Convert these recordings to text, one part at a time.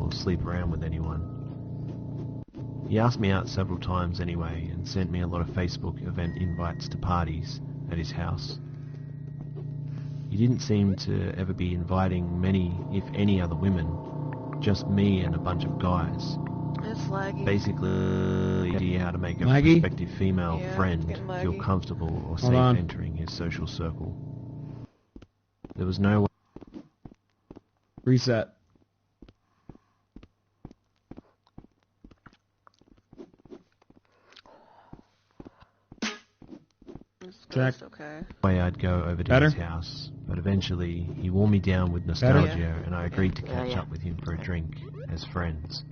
or sleep around with anyone. He asked me out several times anyway and sent me a lot of Facebook event invites to parties at his house. He didn't seem to ever be inviting many, if any, other women, just me and a bunch of guys. It's laggy. Basically, the idea how to make a Laggy? prospective female Yeah, friend getting feel laggy. comfortable or safe on. entering his social circle. There was no way Reset. Check. Okay. I'd go over to Better? his house, but eventually he wore me down with nostalgia Better? and I agreed to catch up with him for a drink as friends.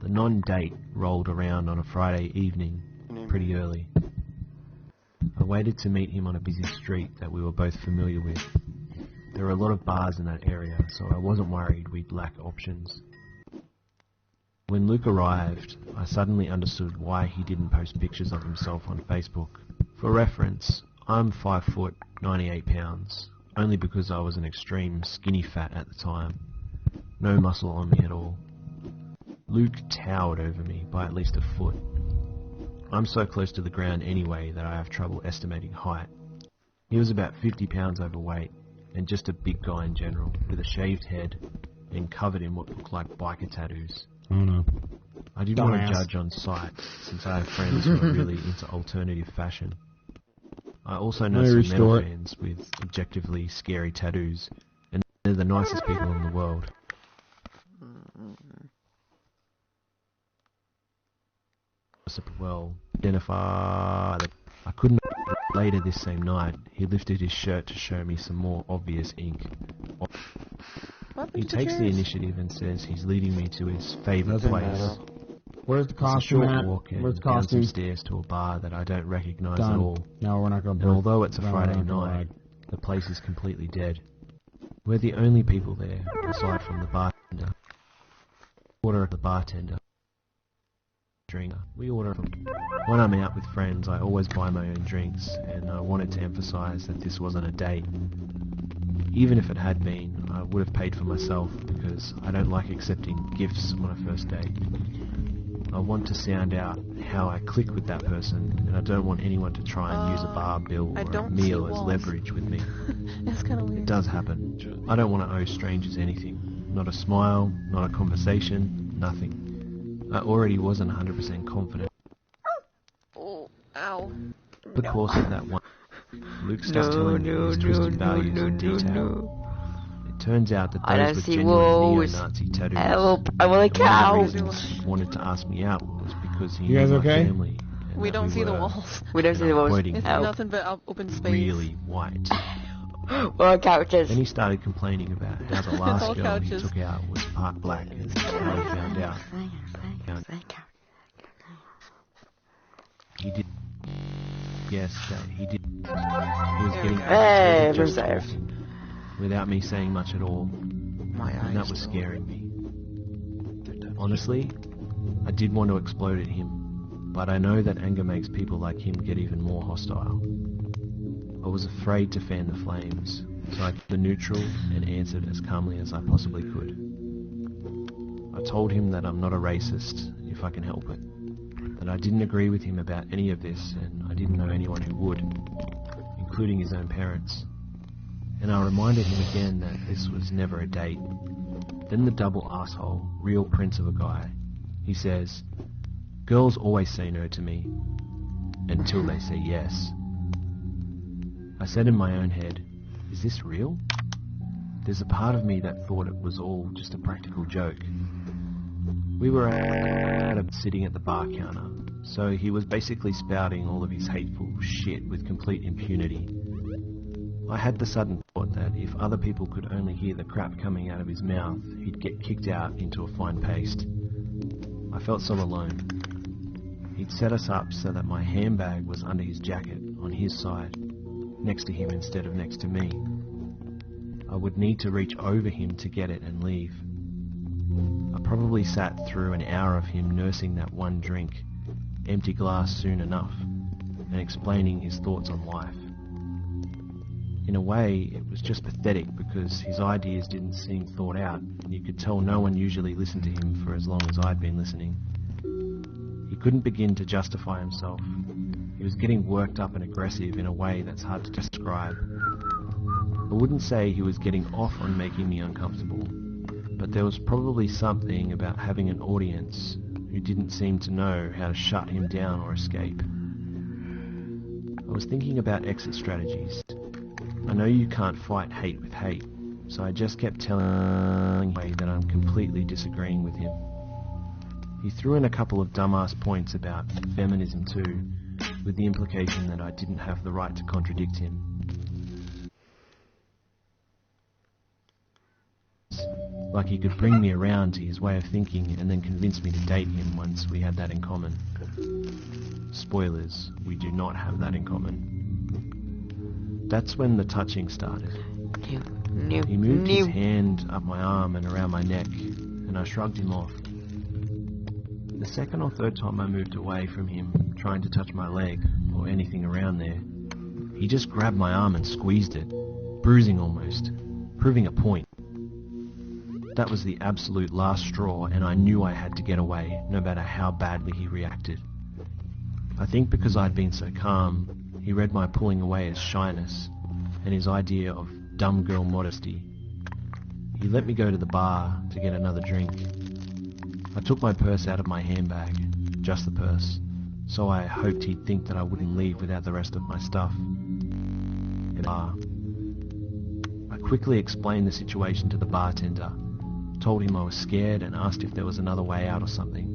The non-date rolled around on a Friday evening, pretty early. I waited to meet him on a busy street that we were both familiar with. There were a lot of bars in that area, so I wasn't worried we'd lack options. When Luke arrived, I suddenly understood why he didn't post pictures of himself on Facebook. For reference, I'm 5 foot, 98 pounds, only because I was an extreme skinny fat at the time. No muscle on me at all. Luke towered over me by at least a foot. I'm so close to the ground anyway that I have trouble estimating height. He was about 50 pounds overweight, and just a big guy in general, with a shaved head and covered in what looked like biker tattoos. Oh no. I didn't want Dumbass. to judge on sight, since I have friends who are really into alternative fashion. I also know Let me some metal restore it. fans with objectively scary tattoos, and they're the nicest people in the world. Well, identify that I couldn't. Later this same night, he lifted his shirt to show me some more obvious ink. What He happened to takes the chairs? initiative and says he's leading me to his favourite Doesn't place. matter. Where's the It's a costume short at? walk and Where's the down some costume? stairs to a bar that I don't recognise at Done. all. No, we're not going And to. although it's a No, Friday we're not gonna night, the place is completely dead. We're the only people there, aside from the bartender. Order of the bartender. Drink. We order from. When I'm out with friends, I always buy my own drinks, and I wanted to emphasise that this wasn't a date. Even if it had been, I would have paid for myself because I don't like accepting gifts on a first date. I want to sound out how I click with that person, and I don't want anyone to try and use a bar bill I or a don't see meal as walls. leverage with me. That's kind of weird. It does happen. I don't want to owe strangers anything. Not a smile, not a conversation, nothing. I already wasn't 100% confident. Oh, ow. The course of that one, Luke starts telling me his twisted values in detail. It turns out that I those don't were see genuine wolves. neo-Nazi tattoos. Help, I want a And one of cow. the reasons he wanted to ask me out was because he You guys knew my okay? family. And We that don't see the were, walls. We don't and see I'm the walls. quoting, It's Help. nothing but open space. really white. Or couches. Then he started complaining about how the all last girl couches. he took out was part black, and that's how he found out. He did. Yes, that he did. He was getting Hey, agitated just reserve. talking, without me saying much at all, My and that eyes. was scaring me. Honestly, I did want to explode at him, but I know that anger makes people like him get even more hostile. I was afraid to fan the flames, so I took the neutral and answered as calmly as I possibly could. I told him that I'm not a racist, if I can help it, that I didn't agree with him about any of this, and I didn't know anyone who would, including his own parents. And I reminded him again that this was never a date. Then the double asshole, real prince of a guy, he says, "Girls always say no to me, until they say yes." I said in my own head, is this real? There's a part of me that thought it was all just a practical joke. We were sitting at the bar counter, so he was basically spouting all of his hateful shit with complete impunity. I had the sudden thought that if other people could only hear the crap coming out of his mouth, he'd get kicked out into a fine paste. I felt so alone. He'd set us up so that my handbag was under his jacket, on his side, next to him instead of next to me. I would need to reach over him to get it and leave. I probably sat through an hour of him nursing that one drink, empty glass soon enough, and explaining his thoughts on life. In a way, it was just pathetic because his ideas didn't seem thought out, and you could tell no one usually listened to him for as long as I'd been listening. He couldn't begin to justify himself. He was getting worked up and aggressive in a way that's hard to describe. I wouldn't say he was getting off on making me uncomfortable, but there was probably something about having an audience who didn't seem to know how to shut him down or escape. I was thinking about exit strategies. I know you can't fight hate with hate, so I just kept telling him that I'm completely disagreeing with him. He threw in a couple of dumbass points about feminism too, with the implication that I didn't have the right to contradict him. Like he could bring me around to his way of thinking and then convince me to date him once we had that in common. Spoilers, we do not have that in common. That's when the touching started. He moved his hand up my arm and around my neck, and I shrugged him off. The second or third time I moved away from him, trying to touch my leg, or anything around there, he just grabbed my arm and squeezed it, bruising almost, proving a point. That was the absolute last straw, and I knew I had to get away, no matter how badly he reacted. I think because I'd been so calm, he read my pulling away as shyness, and his idea of dumb girl modesty. He let me go to the bar to get another drink. I took my purse out of my handbag, just the purse, so I hoped he'd think that I wouldn't leave without the rest of my stuff. I quickly explained the situation to the bartender, told him I was scared and asked if there was another way out or something.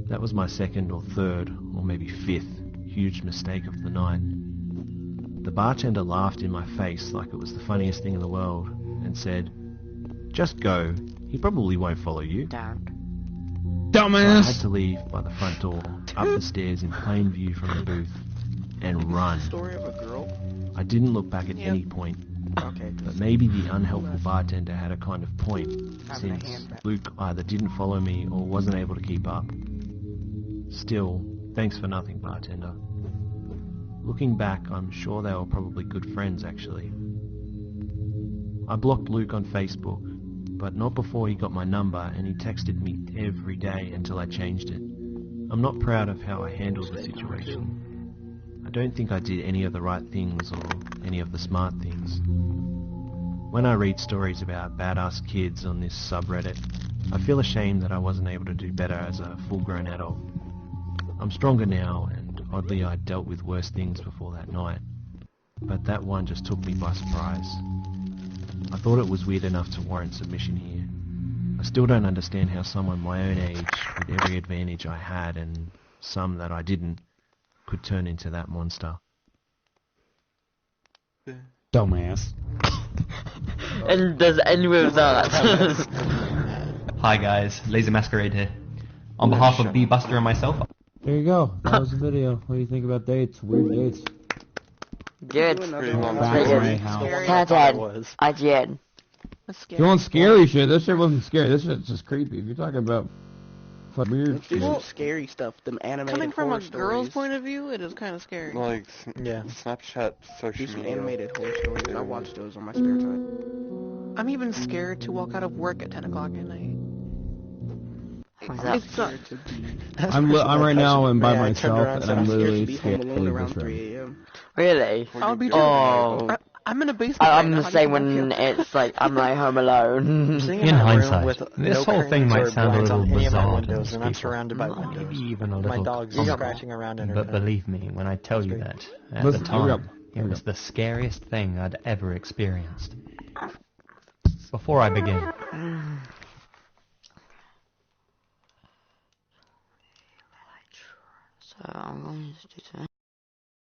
That was my second or third, or maybe fifth, huge mistake of the night. The bartender laughed in my face like it was the funniest thing in the world and said, "Just go, he probably won't follow you." So I had to leave by the front door, up the stairs in plain view from the booth, and run. Story of a girl? I didn't look back at any point, Okay. but maybe the unhelpful bartender had a kind of point, since Luke either didn't follow me or wasn't able to keep up. Still, thanks for nothing, bartender. Looking back, I'm sure they were probably good friends, actually. I blocked Luke on Facebook, but not before he got my number, and he texted me every day until I changed it. I'm not proud of how I handled the situation. I don't think I did any of the right things or any of the smart things. When I read stories about badass kids on this subreddit, I feel ashamed that I wasn't able to do better as a full-grown adult. I'm stronger now, and oddly I dealt with worse things before that night. But that one just took me by surprise. I thought it was weird enough to warrant submission here. I still don't understand how someone my own age, with every advantage I had and some that I didn't, could turn into that monster. Dumbass. And does anyone of that? Hi guys, Laser Masquerade here. On behalf of B-Buster and myself, There you go. That was the video. What do you think about dates? Weird dates. Good. Pretty long long Back time. my house. Scary. 10 out of 10. IGN. That's If scary. you want scary shit, this shit wasn't scary. This shit's just creepy. If you're talking about weird Let's do shit. some scary stuff. Them animated Coming from a horror girl's stories. point of view, it is kind of scary. Like, Yeah. Snapchat, Do social some media. animated horror stories. I watch those on my spare time. I'm even scared to walk out of work at 10 o'clock at night. That- It's not. I'm right now and by Yeah, I turned myself, around and said I'm scared literally to be home scared alone of around this room. 3 a.m. Really? I'll be. Oh. I'm in a basement. I'm right the now. same How do you when think I feel? it's like I'm like home alone. Sitting In my room hindsight, with this no whole thing curtains might or sound a blinds little on any of my bizarre to windows, most and I'm people. surrounded by Maybe windows. even a My little dog's comical. scratching around in her But bed. believe me when I tell you that, at Listen, the here we go. time, Here it we was go. the scariest thing I'd ever experienced. Before I begin, So I'm going to do that.